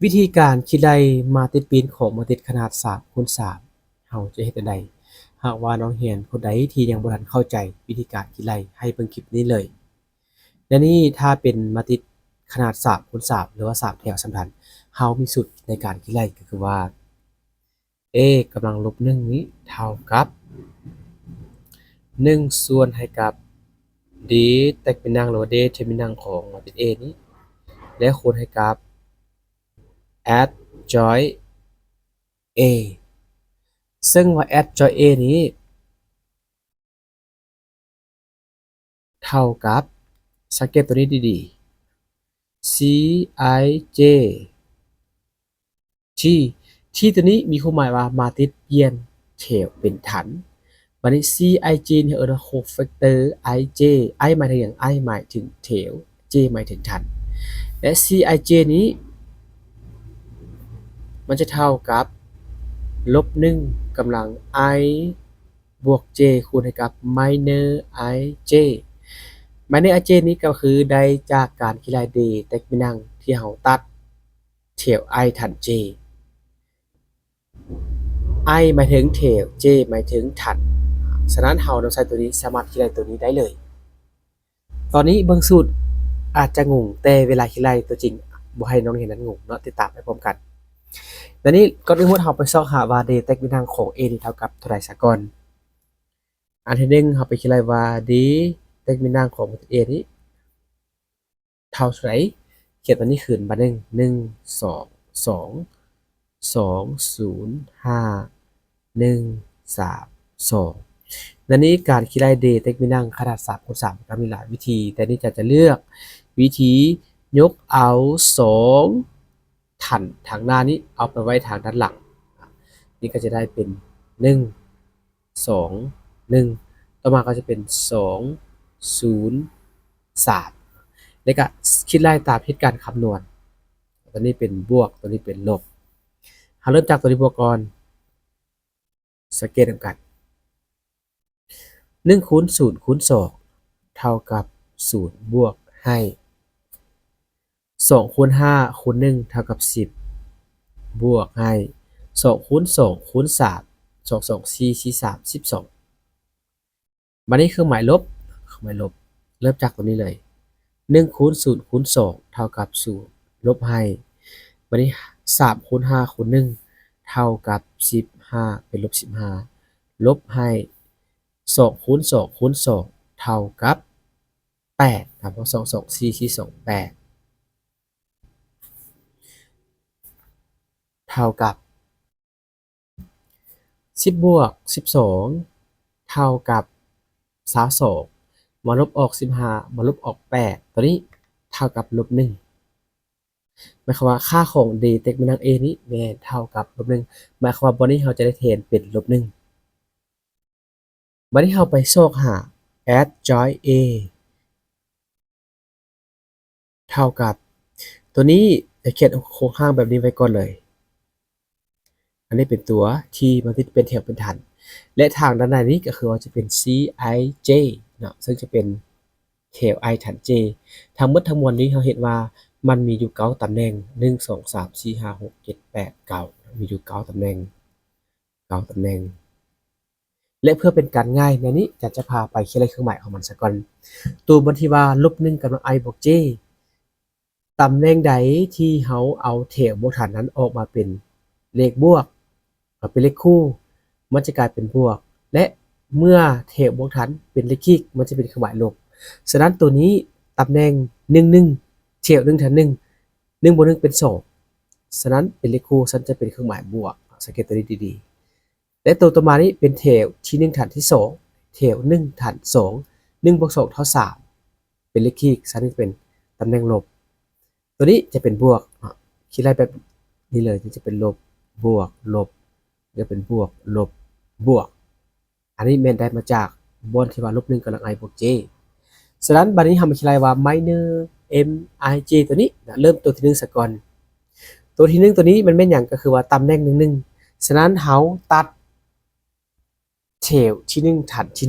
วิธีการคิดไล่มาติดปีนของมาติดขนาด3คูณ3เฮาจะเฮ็ดจั่งใดหากว่าน้องเรียนคนใดที่ยังบ่ทันเข้าใจวิธีการคิดไล่ให้เบิ่งคลิปนี้เลยและนี่ถ้าเป็นมาติดขนาด3คูณ3หรือว่า3แถวสำคัญเฮามีสูตรในการคิดไล่ก็คือว่า a กำลังลบ1นี้เท่ากับ1ส่วนให้กับ d แตกเป็นนางหรือว่า d เทมินังของมาติด a นี้และคูณให้กับ add join a ซึ่งว่า add join a นี้เท่ากับสังเกตตัวนี้ดีๆ cij t ที่ตัวนี้มีความหมายว่ามาติดเปลี่ยนแถวเป็นฐานวันนี้ cij เนี่ยโคแฟกเตอร์ ij i หมายถึงอย่าง i หมายถึงแถว j หมายถึงฐานและ cij นี้มันจะเท่ากับลบ1กำลัง i บวก j คูณให้กับ minus ij minus ij นี้ก็คือได้จากการคิดไล่ d แตกเป็นนางที่เราตัดแถว i ฐาน j i หมายถึงแถว j หมายถึงฐานฉะนั้นเราต้องใช้ตัวนี้สามารถคิดไล่ตัวนี้ได้เลยตอนนี้เบิ่งสูตรอาจจะงงแต่เวลาคิดไล่ตัวจริงบ่ให้น้องเห็นนั้นงงเนาะติดตามไปพร้อมกันและนี่ก่อนอื่นเราไปซอกหาว่า d แตกเป็นนางของ a นี่เท่ากับเท่าใดซะก่อนอันที่1เราไปคิดไล่ว่า d แตกเป็นนางของ a นี้เท่าไหร่เขียนตัวนี้ขึ้นบัดนึง1 2 2 2 0 5 1 3 2และนี้การคิดไล่ d แตกเป็นนางขนาด3คูณ3ก็มีหลายวิธีแต่นี่จะเลือกวิธียกเอา2ฐานทางหน้านี้เอาไปไว้ทางด้านหลังนี่ก็จะได้เป็น1 2 1ต่อมาก็จะเป็น2 0 3แล้วก็คิดไล่ตามเหตุการณ์คำนวณตัวนี้เป็นบวกตัวนี้เป็นลบเริ่มจากตัวนี้บวกก่อนสังเกตกัน1คูณ0คูณ2เท่ากับ0บวกให้2คูณ5คูณ1เท่ากับ10บวกให้2คูณ2คูณ3 2 2 4 4 3 12บัดนี้เครื่องหมายลบเริ่มจากตัวนี้เลย1คูณ0คูณ2เท่ากับ0ลบให้บัดนี้3คูณ5คูณ1เท่ากับ15เป็นลบ15ลบให้2คูณ2คูณ2เท่ากับ8ครับเพราะ2 2 4 4 2 8เท่ากับ10บวก12เท่ากับ22มาลบออก15มาลบออก8ตัวนี้เท่ากับลบ1หมายความว่าค่าของ d แตกเป็นนาง a นี้แม่นเท่ากับลบ1หมายความว่าบ่นี้เราจะได้แทนเป็นลบ1บัดนี้เราไปซอกหา add join a เท่ากับตัวนี้จะเขียนโครงสร้างแบบนี้ไว้ก่อนเลยอันนี้เป็นตัวที่มันที่เป็นแถวเป็นฐานและทางด้านในนี้ก็คือว่าจะเป็น cij เนาะซึ่งจะเป็นแถว i ฐาน j ทั้งหมดทั้งมวลนี้เราเห็นว่ามันมีอยู่9ตำแหน่ง1 2 3 4 5 6 7 8 9มีอยู่9ตำแหน่ง9ตำแหน่งและเพื่อเป็นการง่ายในนี้จะพาไปเขียนเลขเครื่องหมายของมันซะก่อนตัวบนที่ว่าลบ1กำลัง i บวก j ตำแหน่งใดที่เราเอาแถวบวกฐานนั้นออกมาเป็นเลขบวกเป็นเลขคู่มันจะกลายเป็นบวกและเมื่อแถวบวกฐานเป็นเลขคี่มันจะเป็นเครื่องหมายลบฉะนั้นตัวนี้ตำแหน่ง1 1แถว1ฐาน1 1บวก1เป็น2ฉะนั้นเป็นเลขคู่ฉันจะเป็นเครื่องหมายบวกสังเกตตัวนี้ดีๆและตัวต่อมานี้เป็นแถวที่1ฐานที่2แถว1ฐาน2 1บวก2เท่า3เป็นเลขคี่ฉันจะเป็นตำแหน่งลบตัวนี้จะเป็นบวกคิดไล่แบบนี้เลยจะเป็นลบบวกลบจะเป็นบวกลบบวกอันนี้แม่นได้มาจากบนที่ว่าลบ1กำลัง i บวก j ฉะนั้นบัดนี้ทำมาคิดไล่ว่า minus mij ตัวนี้เริ่มตัวที่1ซะก่อนตัวที่1ตัวนี้มันแม่นอย่างก็คือว่าตำแหน่ง1ฉะนั้นเฮาตัดแถวที่1ฐานที่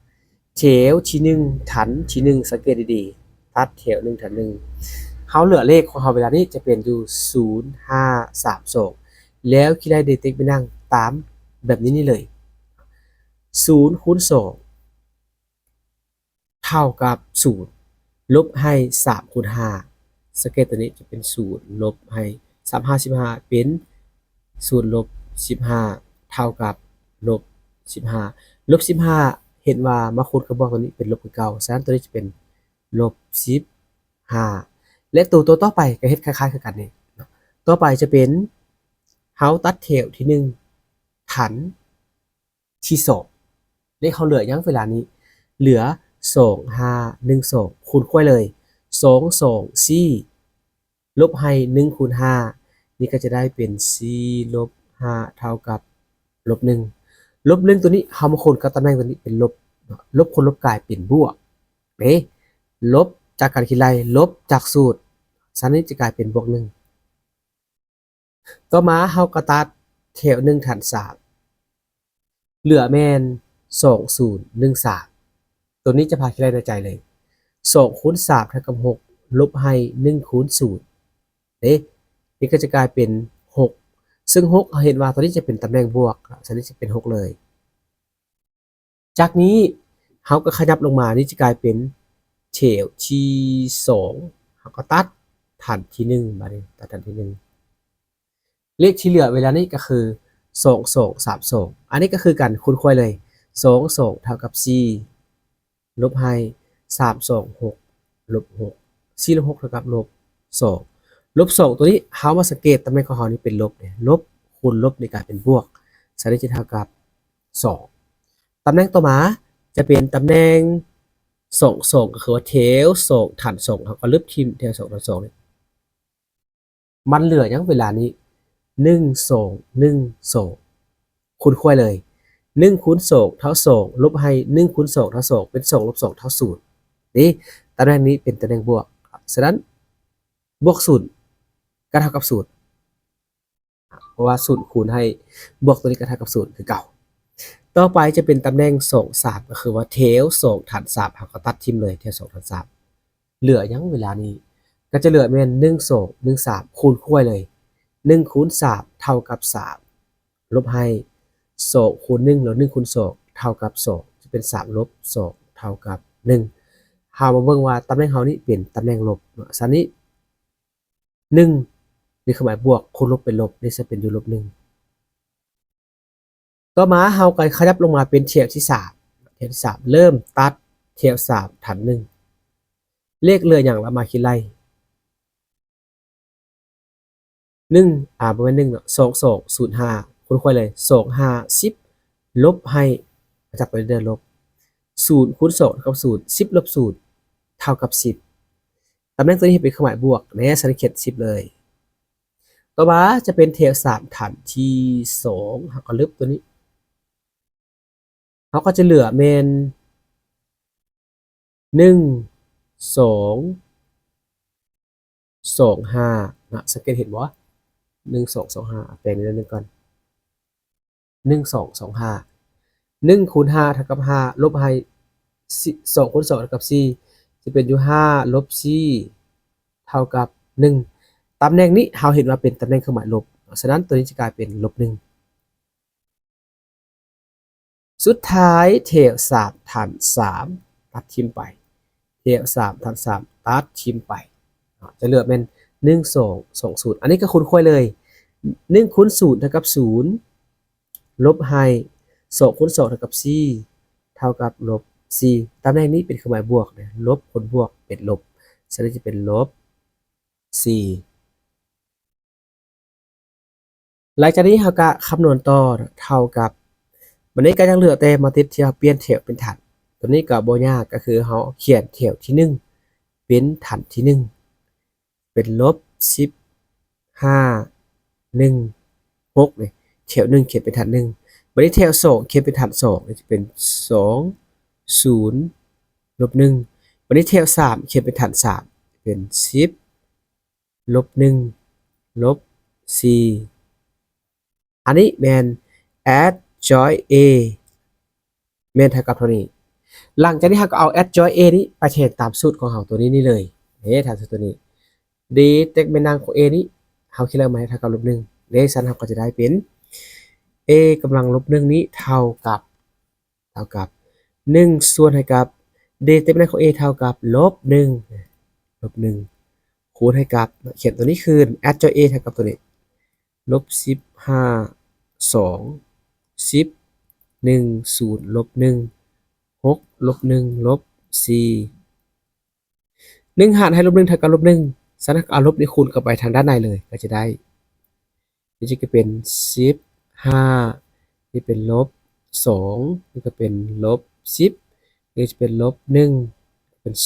1แถวที่1ฐานที่1สังเกตดีๆตัดแถว1ฐาน1 เฮาเหลือเลขของเฮาเวลานี้จะเป็นอยู่0 5 3 2แล้วคิดได้เด็กๆไปนั่งตามแบบนี้นี่เลย0คูณ2เท่ากับ0ลบให้3คูณ5สเกตตัวนี้จะเป็น0ลบให้3 5 15เป็น0ลบ15เท่ากับลบ15ลบ15เห็นว่ามาคูณกับบวกตัวนี้เป็นลบคือเก่าฉะนั้นตัวนี้จะเป็นลบ15และตัวต่อไปก็เฮ็ดคล้ายๆคือกันนี่ต่อไปจะเป็นเฮาตัดแถวที่1ฐานที่2เลขเขาเหลือยังเวลานี้เหลือ2 5 1 2คูณค่อยเลย2 2 4ลบให้1คูณ5นี่ก็จะได้เป็น4ลบ5เท่ากับลบ1ลบ1ตัวนี้เฮามาคูณกับตำแหน่งตัวนี้เป็นลบลบคูณลบกลายเป็นบวกเด้ลบจากการคิดไล่ลบจากสูตรฉะนั้นจะกลายเป็นบวก1ต่อมาเฮาก็ตัดแถว1ฐาน3เหลือแม่น2013ตัวนี้จะพาคิดไล่ในใจเลย2คูณ3เท่ากับ6ลบให้1คูณ0เด้นี่ก็จะกลายเป็น6ซึ่ง6เห็นว่าตัวนี้จะเป็นตำแหน่งบวกฉะนั้นจะเป็น6เลยจากนี้เฮาก็ขยับลงมานี่จะกลายเป็นแถวที่2เฮาก็ตัดฐานที่1บัดนี้ตัดฐานที่1เลขที่เหลือเวลานี้ก็คือ2 2 3 2อันนี้ก็คือการคูณค่อยเลย2 2เท่ากับ4ลบให้3 2 6ลบ6 4ลบ6เท่ากับลบ2ลบ2ตัวนี้เฮามาสังเกตตำแหน่งของเฮานี่เป็นลบเนี่ยลบคูณลบนี่กลายเป็นบวกฉะนั้นจะเท่ากับ2ตำแหน่งต่อมาจะเป็นตำแหน่ง2 2ก็คือว่าแถว2ฐาน2เฮาก็ลบทิ่มแถว2ฐาน2นี่มันเหลือยังเวลานี้1 2 1 2คูณค่อยเลย1คูณ2เท่า2ลบให้1คูณ2เท่า2เป็น2ลบ2เท่า0นี่ตำแหน่งนี้เป็นตำแหน่งบวกฉะนั้นบวก0ก็เท่ากับ0เพราะว่า0คูณให้บวกตัวนี้ก็เท่ากับ0คือเก่าต่อไปจะเป็นตำแหน่ง2 3ก็คือว่าแถว2ฐาน3เฮาก็ตัดทิ่มเลยแถว2ฐาน3เหลือยังเวลานี้ก็จะเหลือแม่น1 2 1 3คูณค่อยเลย1คูณ3เท่ากับ3ลบให้2คูณ1แล้ว1คูณ2เท่ากับ2จะเป็น3ลบ2เท่ากับ1เฮามาเบิ่งว่าตำแหน่งเฮานี่เป็นตำแหน่งลบฉะนั้นนี้1นี่คือหมายบวกคูณลบเป็นลบนี่จะเป็นอยู่ลบ1ต่อมาเฮาก็ขยับลงมาเป็นแถวที่3แถวที่3เริ่มตัดแถว3ฐาน1เลขเหลือหยังเรามาคิดไล่1บ่แม่น1เนาะ2 2 0 5คูณค่อยเลย2 5 10ลบให้มาจากตัวนี้เด้อลบ0คูณ2เท่ากับ0 10ลบ0เท่ากับ10ตำแหน่งตัวนี้เป็นเครื่องหมายบวกแน่ฉันเขียน10เลยต่อมาจะเป็นแถว3ฐานที่2เฮาก็ลบตัวนี้เฮาก็จะเหลือแม่น1 2 2 5นะสังเกตเห็นบ่1 2 2 5แปลงนิดนึงก่อน1 2 2 5 1คูณ5เท่ากับ5ลบให้2คูณ2เท่ากับ4จะเป็นอยู่5ลบ4เท่ากับ1ตำแหน่งนี้เราเห็นว่าเป็นตำแหน่งเครื่องหมายลบฉะนั้นตัวนี้จะกลายเป็นลบ1สุดท้ายแถว3ฐาน3ตัดทิ่มไปแถว3ฐาน3ตัดทิ่มไปจะเหลือเป็น1 2 2 0อันนี้ก็คูณค่อยเลย1คูณ0เท่ากับ0ลบให้2คูณ2เท่ากับ4เท่ากับลบ4ตำแหน่งนี้เป็นเครื่องหมายบวกนะลบคูณบวกเป็นลบฉะนั้นจะเป็นลบ4หลังจากนี้เราก็คำนวณต่อเท่ากับวันนี้ก็ยังเหลือแต่มาติดที่เราเปลี่ยนแถวเป็นฐานตัวนี้ก็บ่ยากก็คือเราเขียนแถวที่1เป็นฐานที่1เป็นลบ15 1 6เลยแถว1เขียนเป็นฐาน1วันนี้แถว2เขียนเป็นฐาน2จะเป็น2 0ลบ1วันนี้แถว3เขียนเป็นฐาน3เป็น10ลบ1ลบ4อันนี้แม่น add join a แม่นเท่ากับเท่านี้หลังจากนี้เราก็เอา add join a นี้ไปแทนตามสูตรของเราตัวนี้นี่เลยนี่ทางสูตรตัวนี้ d เต็กเป็นนางของ a นี้เฮาคิดแล้วไหมเท่ากับลบ1เลขซันเฮาก็จะได้เป็น a กำลังลบ1นี้เท่ากับ1ส่วนให้กับ d เต็กเป็นนางของ a เท่ากับลบ1คูณให้กับเขียนตัวนี้คืน add เจ้า a เท่ากับตัวนี้ลบ15 2 10 1 0ลบ1 6ลบ1ลบ4 1หารให้ลบ1เท่ากับลบ1ฉะนั้นเอาลบนี้คูณเข้าไปทางด้านในเลยก็จะได้นี่จะเป็น15นี่เป็นลบ2นี่ก็เป็นลบ10นี่จะเป็นลบ1เป็น0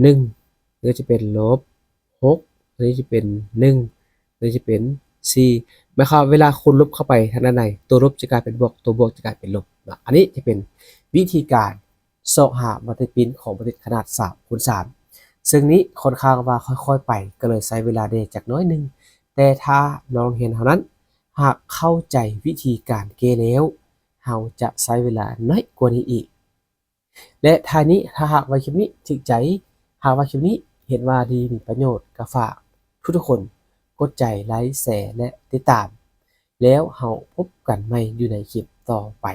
1นี่จะเป็นลบ6นี่จะเป็น1นี่จะเป็น4หมายความว่าเวลาคูณลบเข้าไปทางด้านในตัวลบจะกลายเป็นบวกตัวบวกจะกลายเป็นลบอันนี้จะเป็นวิธีการเสาะหามัลติปินของมัลติขนาด3คูณ3ซึ่งนี้ค่อนข้างว่าค่อยๆไปก็เลยใช้เวลาเดจักน้อยหนึงแต่ถ้าน้องเห็นเท่านั้นหากเข้าใจวิธีการเกแล้วเราจะใช้เวลาน้อยกว่านี้อีกและท้ายนี้ถ้าหากว่าคลิปนี้ถูกใจหากว่าคลิปนี้เห็นว่าดีมีประโยชน์ก็ฝากทุกๆคนกดใจไลค์แชร์และติดตามแล้วเราพบกันใหม่อยู่ในคลิปต่อไป